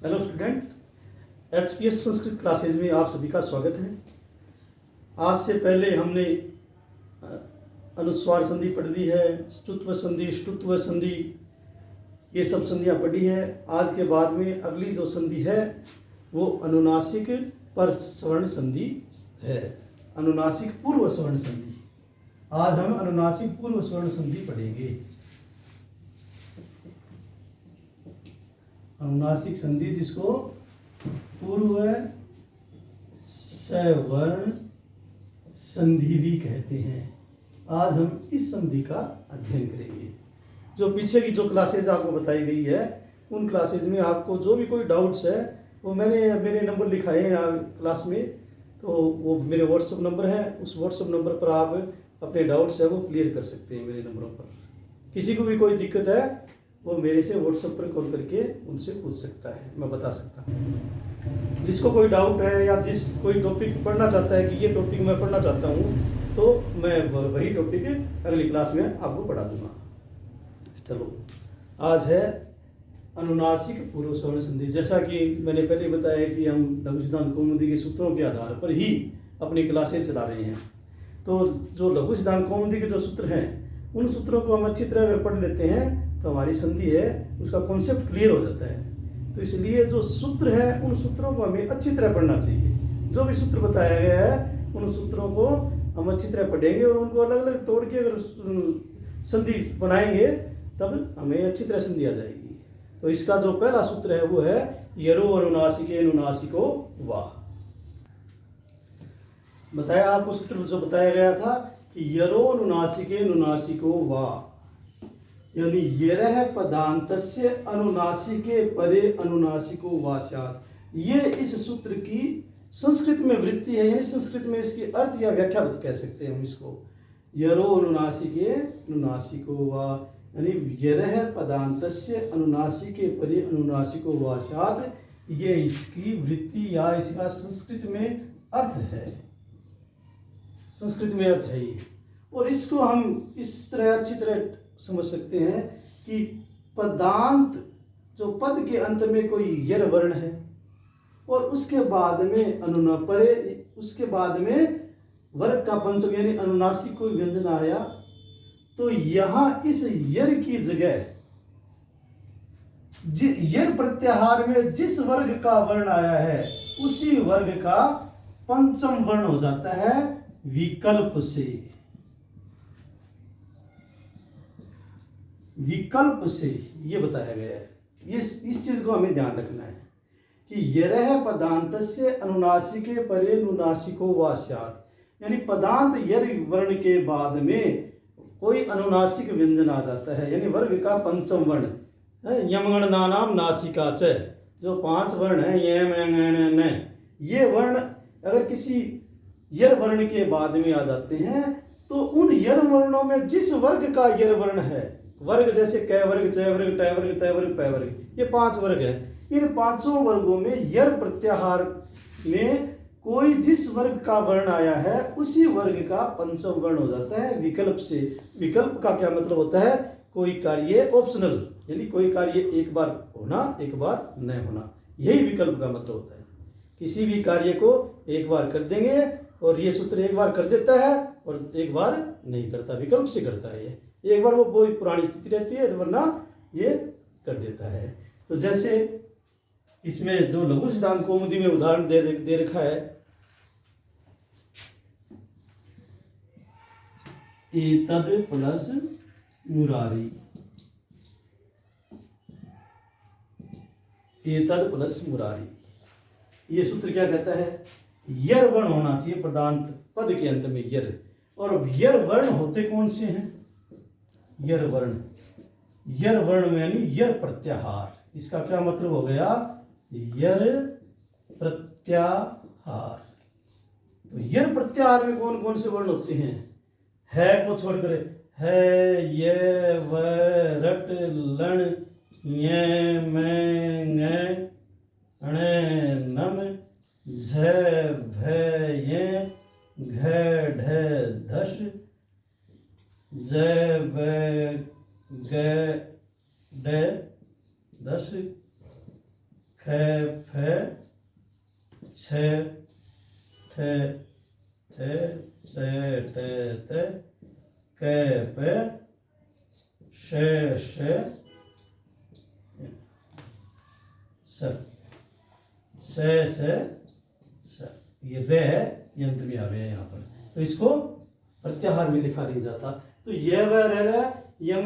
Hello student, HPS Sanskrit classes में आप सभी का स्वागत है। आज से पहले हमने अनुस्वार संधि पढ़ ली है, ष्टुत्व संधि, ष्टुत्व संधि, ये सब संधियाँ पढ़ी है। आज के बाद में अगली जो संधि है वो अनुनासिक पर स्वर्ण संधि है, अनुनासिक पूर्व स्वर्ण संधि। आज हम अनुनासिक पूर्व स्वर्ण संधि पढ़ेंगे। अनुनासिक संधि जिसको पूर्व सवर्ण संधि भी कहते हैं। आज हम इस संधि का अध्ययन करेंगे। जो पीछे की जो क्लासेज आपको बताई गई है उन क्लासेज में आपको जो भी कोई डाउट्स है वो मैंने मेरे नंबर लिखाए हैं यहाँ क्लास में, तो वो मेरे व्हाट्सएप नंबर है। उस व्हाट्सएप नंबर पर आप अपने डाउट्स है वो क्लियर कर सकते हैं। मेरे नंबरों पर किसी को भी कोई दिक्कत है वो मेरे से व्हाट्सएप पर कॉल करके उनसे पूछ सकता है, मैं बता सकता हूँ। जिसको कोई डाउट है या जिस कोई टॉपिक पढ़ना चाहता है कि ये टॉपिक मैं पढ़ना चाहता हूँ तो मैं वही टॉपिक अगली क्लास में आपको पढ़ा दूंगा। चलो, आज है अनुनासिक पूर्व स्वर्ण संधि। जैसा कि मैंने पहले बताया कि हम लघु सिद्धांत कौमुदी के सूत्रों के आधार पर ही अपनी क्लासें चला रहे हैं। तो जो लघु सिद्धांत कौमुदी के जो सूत्र हैं उन सूत्रों को हम अच्छी तरह अगर पढ़ लेते हैं तो हमारी संधि है उसका कॉन्सेप्ट क्लियर हो जाता है। तो इसलिए जो सूत्र है उन सूत्रों को हमें अच्छी तरह पढ़ना चाहिए। जो भी सूत्र बताया गया है उन सूत्रों को हम अच्छी तरह पढ़ेंगे और उनको अलग अलग तोड़ के अगर संधि बनाएंगे तब हमें अच्छी तरह संधि आ जाएगी। तो इसका जो पहला सूत्र है वो है यरो अनुनासिके अनुनासिको वाह। बताया आपको सूत्र जो बताया गया था कि यरो अनुनासिके अनुनासिको वाह, यानी यरह पदांतस्य अनुनासिके परे अनुनासिको वास्यात्। ये इस सूत्र की संस्कृत में वृत्ति है, यानी संस्कृत में इसकी अर्थ या व्याख्या कह सकते हैं हम इसको। यरो अनुनासिके अनुनासिको वा, यानी यरह पदांतस्य अनुनासिके परे अनुनासिको वास्यात्, ये इसकी वृत्ति या इसका संस्कृत में अर्थ है। संस्कृत में अर्थ है ये। और इसको हम इस तरह अच्छी तरह समझ सकते हैं कि पदांत जो पद के अंत में कोई यर वर्ण है और उसके बाद में अनुनापरे, उसके बाद में वर्ग का पंचम यानी अनुनासिक कोई व्यंजन आया, तो यहां इस यर की जगह यर प्रत्याहार में जिस वर्ग का वर्ण आया है उसी वर्ग का पंचम वर्ण हो जाता है विकल्प से। विकल्प से ये बताया गया है। ये इस चीज को हमें ध्यान रखना है कि यरह पदांतस्य अनुनासिके परे अनुनासिको वास्यात्, यानी पदांत यर वर्ण के बाद में कोई अनुनासिक व्यंजन आ जाता है, यानी वर्ग का पंचम वर्ण है। यमगण नानाम नासिका च, जो 5 वर्ण है यम एंग न, ये वर्ण अगर किसी यर वर्ण के बाद में आ जाते हैं तो उन यर वर्णों में जिस वर्ग का यर वर्ण है, वर्ग जैसे कै वर्ग, च वर्ग, ट वर्ग, त वर्ग, पै वर्ग, ये 5 वर्ग हैं। इन 5 वर्गों में यर प्रत्याहार में कोई जिस वर्ग का वर्ण आया है उसी वर्ग का पंचम वर्ण हो जाता है विकल्प से। विकल्प का क्या मतलब होता है? कोई कार्य ऑप्शनल, यानी कोई कार्य एक बार होना एक बार न होना, यही विकल्प का मतलब होता है। किसी भी कार्य को एक बार कर देंगे और ये सूत्र एक बार कर देता है और एक बार नहीं करता, विकल्प से करता है। ये एक बार वो पुरानी स्थिति रहती है वरना ये कर देता है। तो जैसे इसमें जो लघु सिद्धांत कौमुदी में उदाहरण दे रखा है, एतद प्लस मुरारी, एतद प्लस मुरारी, ये सूत्र क्या कहता है? यर वर्ण होना चाहिए पदांत पद के अंत में यर। और यर वर्ण होते कौन से हैं? यर वर्ण, यर वर्ण में यानी यर प्रत्याहार। इसका क्या मतलब हो गया? यर प्रत्याहार। तो यर प्रत्याहार में कौन कौन से वर्ण होते हैं? है को छोड़कर है, ये, व, रट, लण, ये, मैं, ङ, अण, नम, झ, भ, ये, घ, ढ, धश, ज, व, ग, ड, दश, ख फ छ ठ थ स ट त क प श श स स ये रे है, यंत्र भी आ गया यहाँ पर। तो इसको प्रत्याहार में लिखा नहीं जाता। तो ये व रे यम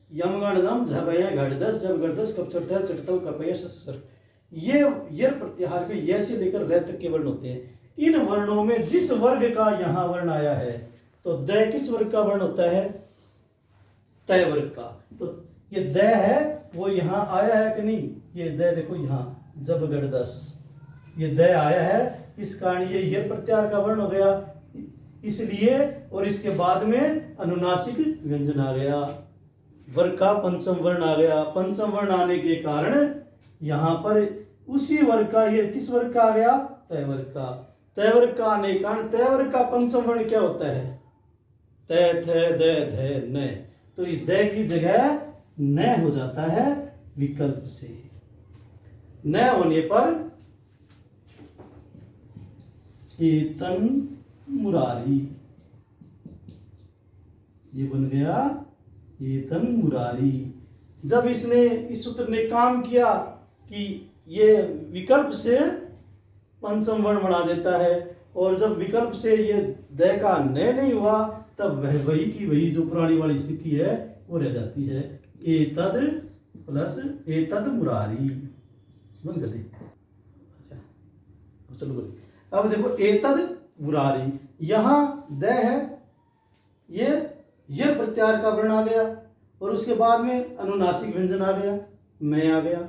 यम गणदम झबय घड़दस जब घड़दस कब चढ़ता है चढ़ता कपय सर। ये प्रत्याहार में ये से लेकर रे तक के वर्ण होते हैं। इन वर्णों में जिस वर्ग का यहाँ वर्ण आया है, तो द किस वर्ग का वर्ण होता है? तय वर्ग का। तो ये द है वो यहाँ आया है कि नहीं? ये द देखो यहाँ जब गड़दस ये द आया है, इस कारण ये प्रत्याहार का वर्ण हो गया इसलिए। और इसके बाद में अनुनासिक व्यंजन आ गया, वर्ग का पंचम वर्ण आ गया। पंचम वर्ण आने के कारण यहाँ पर उसी वर्ग का, ये किस वर्ग का आ गया? तय वर्ग का। तय वर्ग का आने के कारण तय वर्ग का पंचम वर्ण क्या होता है? तय थ द ध न। तो इस द की जगह न हो जाता है विकल्प से। न होने पर एतन मुरारी, ये बन गया एतन मुरारी। जब इसने इस सूत्र ने काम किया कि ये विकल्प से पंचम वर्ण बना देता है, और जब विकल्प से ये द का न नहीं हुआ, तब वही की वही जो पुरानी वाली स्थिति है वो रह जाती है। एतद प्लस एतद मुरारी बंद कर दे। अच्छा अब चलो बोलिए। अब देखो एतद मुरारी, यहाँ द है, ये प्रत्याहार का वर्ण आ गया, और उसके बाद में अनुनासिक व्यंजन आ गया, मैं आ गया।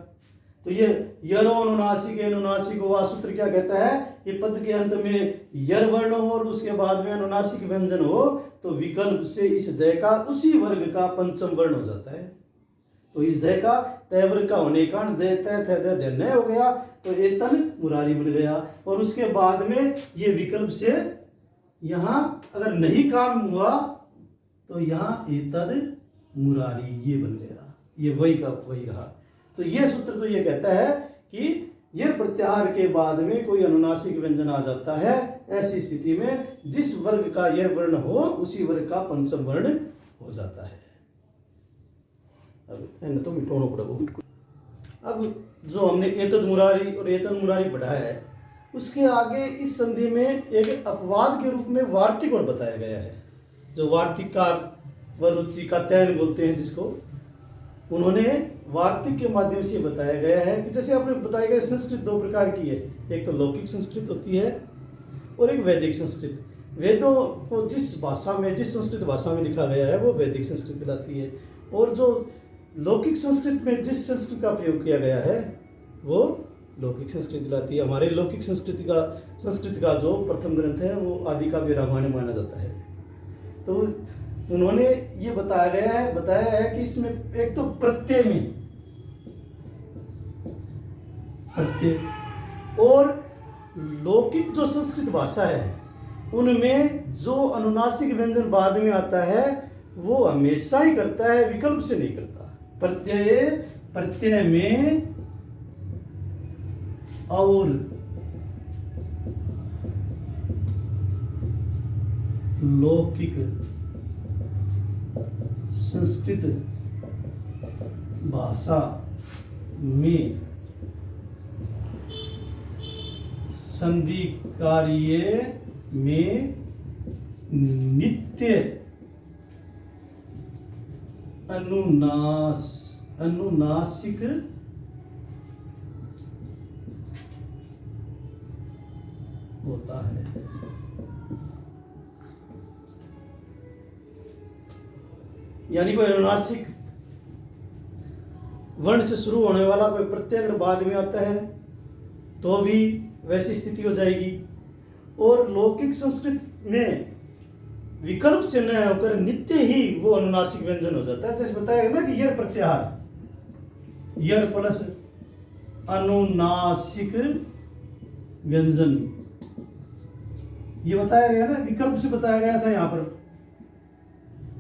तो ये यरो अनुनासिक अनुनासिक हुआ। सूत्र क्या कहता है? ये पद के अंत में यर वर्ण हो और उसके बाद में अनुनासिक व्यंजन हो, तो विकल्प से इस द का उसी वर्ग का पंचम वर्ण हो जाता है। तो इस द का तय वर्ग का होने के कारण द तय थ द न हो गया, तो एतन मुरारी बन गया। और उसके बाद में ये विकल्प से यहाँ अगर नहीं काम हुआ, तो यहाँ एतद मुरारी ये बन गया, ये वही का वही रहा। तो ये सूत्र तो ये कहता है कि ये प्रत्याहार के बाद में कोई अनुनासिक व्यंजन आ जाता है, ऐसी स्थिति में जिस वर्ग का यह वर्ण हो उसी वर्ग का पंचम वर्ण हो जाता है। अब तो मिटाना पड़ेगा। अब जो हमने एतद मुरारी और एतन मुरारी पढ़ा है, उसके आगे इस संधि में एक अपवाद के रूप में वार्तिक और बताया गया है। जो वार्तिककार व रुचि का तयन बोलते हैं जिसको, उन्होंने वार्तिक के माध्यम से बताया गया है कि जैसे आपने बताया गया संस्कृत दो प्रकार की है, एक तो लौकिक संस्कृत होती है और एक वैदिक संस्कृत। वेदों को जिस भाषा में, जिस संस्कृत भाषा में लिखा गया है वो वैदिक संस्कृत कहलाती है, और जो लौकिक संस्कृत में जिस संस्कृत का प्रयोग किया गया है वो लौकिक संस्कृत कहलाती है। हमारे लौकिक संस्कृत का जो प्रथम ग्रंथ है वो आदि काव्य रामायण माना जाता है। तो उन्होंने ये बताया है कि इसमें एक तो प्रत्यय में प्रत्यय, और लौकिक जो संस्कृत भाषा है उनमें जो अनुनासिक व्यंजन बाद में आता है वो हमेशा ही करता है, विकल्प से नहीं करता। प्रत्यय में और लौकिक संस्कृत भाषा में संधि कार्य में नित्य अनुनासिक होता है। यानी कोई अनुनासिक वर्ण से शुरू होने वाला कोई प्रत्यय अगर बाद में आता है तो भी वैसी स्थिति हो जाएगी। और लौकिक संस्कृत में विकल्प से न होकर नित्य ही वो अनुनासिक व्यंजन हो जाता है। जैसे बताया गया ना कि यर प्रत्याहार, यर प्लस अनुनासिक व्यंजन, ये बताया गया ना, विकल्प से बताया गया था यहां पर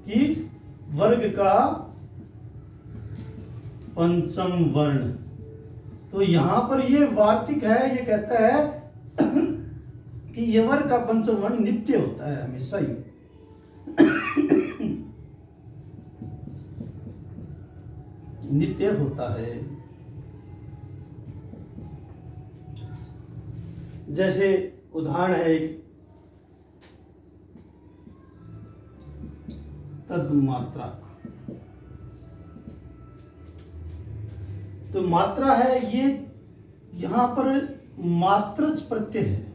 कि वर्ग का पंचम वर्ण। तो यहाँ पर ये वार्तिक है, ये कहता है कि ये वर्ग का पंचम वर्ण नित्य होता है हमेशा ही। नित्य होता है। जैसे उदाहरण है तन्मात्रा। तो मात्रा है, ये यहां पर मात्रच प्रत्यय है।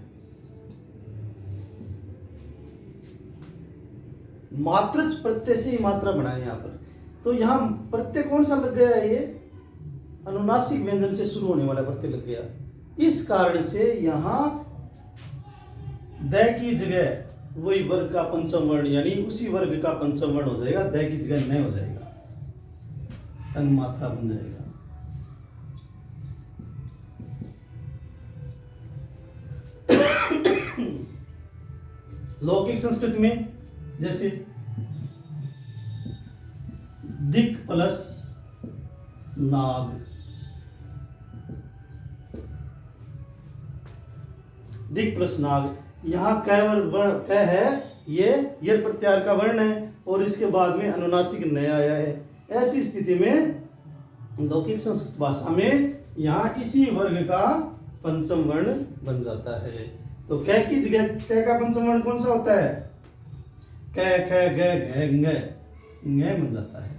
मात्रच प्रत्यय से ही मात्रा बनाए यहां पर। तो यहां प्रत्यय कौन सा लग गया है? ये अनुनासिक व्यंजन से शुरू होने वाला प्रत्यय लग गया। इस कारण से यहां द की जगह वही वर्ग का पंचम वर्ण, यानी उसी वर्ग का पंचम वर्ण हो जाएगा, द की जगह न हो जाएगा, तन्मात्रा बन जाएगा। लौकिक संस्कृत में जैसे दिक प्लस नाग, दिक प्लस नाग, यहाँ क है, ये प्रत्याहार का वर्ण है और इसके बाद में अनुनासिक न आया है। ऐसी स्थिति में लौकिक संस्कृत भाषा में यहाँ इसी वर्ग का पंचम वर्ण बन जाता है। तो क की जगह क का पंचम वर्ण कौन सा होता है? क ख ग घ बन जाता है।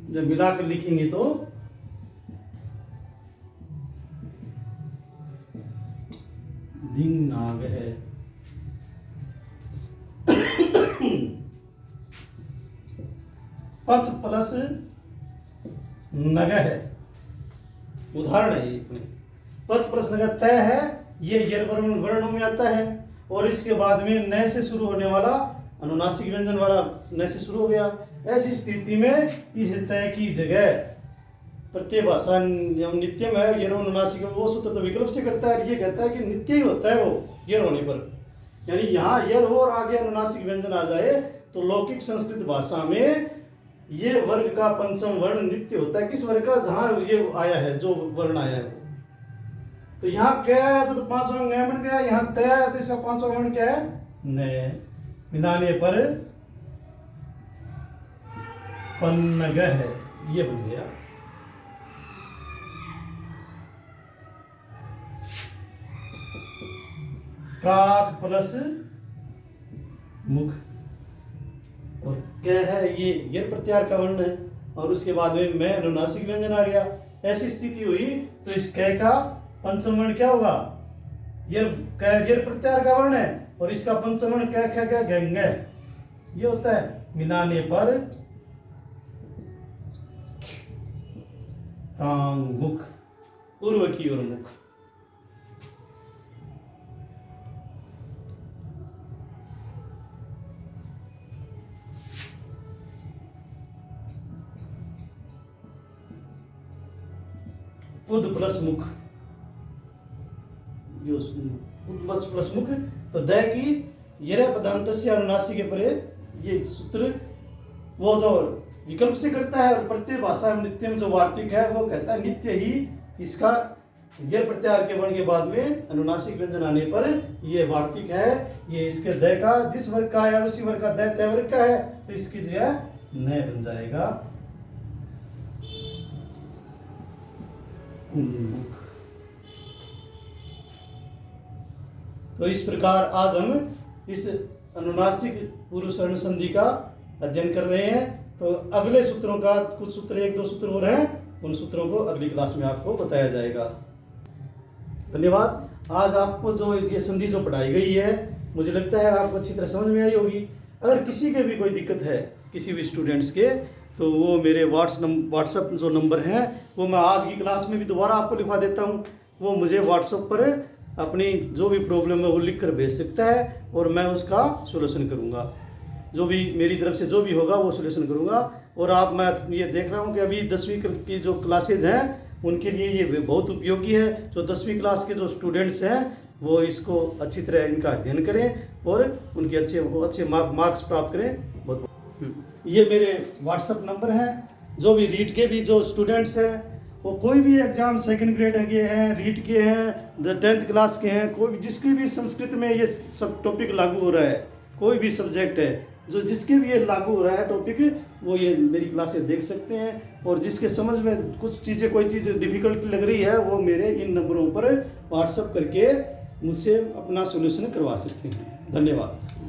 जब मिलाकर लिखेंगे तो दिन नाग है। पथ प्लस नग है, उदाहरण है ये अपने। पथ प्लस नग तय है, ये वर्णों में आता है और इसके बाद में न से शुरू होने वाला अनुनासिक व्यंजन वाला न से शुरू हो गया। ऐसी स्थिति में इस तय की जगह प्रत्यय भाषा नित्यम है, यर अनुनासिक, वो सूत्र तो विकल्प से करता है। ये कहता है कि नित्य ही होता है वो यर होने पर, यानी यहाँ यर हो और आगे अनुनासिक व्यंजन आ जाए तो लौकिक संस्कृत भाषा में ये वर्ग का पंचम वर्ण नित्य होता है। किस वर्ग का? जहां ये आया है, जो वर्ण आया है। तो यहाँ क्या है? तो पांचवा न बन गया। यहाँ तय है तो इसका पांचवा वर्ण क्या है? न। मिलाने पर पन्नग है, ये बन गया। प्राक प्लस मुख और क्या है? ये प्रत्याहार का वर्ण है और उसके बाद में मैं अनुनासिक व्यंजन आ गया। ऐसी स्थिति हुई तो इस क का पंचम वर्ण क्या होगा? ये प्रत्याहार का वर्ण है और इसका पंचम वर्ण क्या क्या क्या गंग है, ये होता है। मिलाने पर मुख, पूर्व की ओर मुख। उद प्लस मुख, जो उद प्लस मुख, तो द की ये पदांत से अनुनासिक के परे, ये सूत्र वो तो विकल्प से करता है और प्रत्यय भाषा में नित्यम जो वार्तिक है वो कहता है नित्य ही। इसका ये प्रत्याहार के वर्ण के बाद में अनुनासिक व्यंजन आने पर ये वार्तिक है। ये इसके द का जिस वर्ग का है उसी वर्ग का द तय वर्ग का है, तो इसकी जगह न बन जाएगा। तो इस प्रकार आज हम इस अनुनासिक पूर्व स्वर्ण संधि का अध्ययन कर रहे हैं। तो अगले सूत्रों का कुछ सूत्र, एक दो सूत्र और हैं, उन सूत्रों को अगली क्लास में आपको बताया जाएगा। धन्यवाद। आज आपको जो ये संधि जो पढ़ाई गई है, मुझे लगता है आपको अच्छी तरह समझ में आई होगी। अगर किसी के भी कोई दिक्कत है, किसी भी स्टूडेंट्स के, तो वो मेरे व्हाट्सएप जो नंबर है वो मैं आज की क्लास में भी दोबारा आपको लिखवा देता हूँ। वो मुझे व्हाट्सएप पर अपनी जो भी प्रॉब्लम है वो लिख कर भेज सकता है और मैं उसका सोल्यूशन करूँगा। जो भी मेरी तरफ से जो भी होगा वो सोल्यूशन करूँगा। और आप, मैं ये देख रहा हूँ कि अभी 10वीं की जो क्लासेज हैं उनके लिए ये बहुत उपयोगी है। जो 10वीं क्लास के जो स्टूडेंट्स हैं वो इसको अच्छी तरह इनका अध्ययन करें और उनके अच्छे मार्क्स प्राप्त करें। बहुत ये मेरे व्हाट्सएप नंबर हैं। जो भी रीट के भी जो स्टूडेंट्स हैं वो कोई भी एग्ज़ाम सेकंड ग्रेड के हैं, रीट के हैं, 10th क्लास के हैं, कोई भी जिसकी भी संस्कृत में ये सब टॉपिक लागू हो रहा है, कोई भी सब्जेक्ट है जो जिसके भी ये लागू हो रहा है टॉपिक, वो ये मेरी क्लासेस देख सकते हैं। और जिसके समझ में कुछ चीज़ें कोई चीज़ डिफ़िकल्ट लग रही है वो मेरे इन नंबरों पर व्हाट्सएप करके मुझसे अपना सोल्यूशन करवा सकते हैं। धन्यवाद।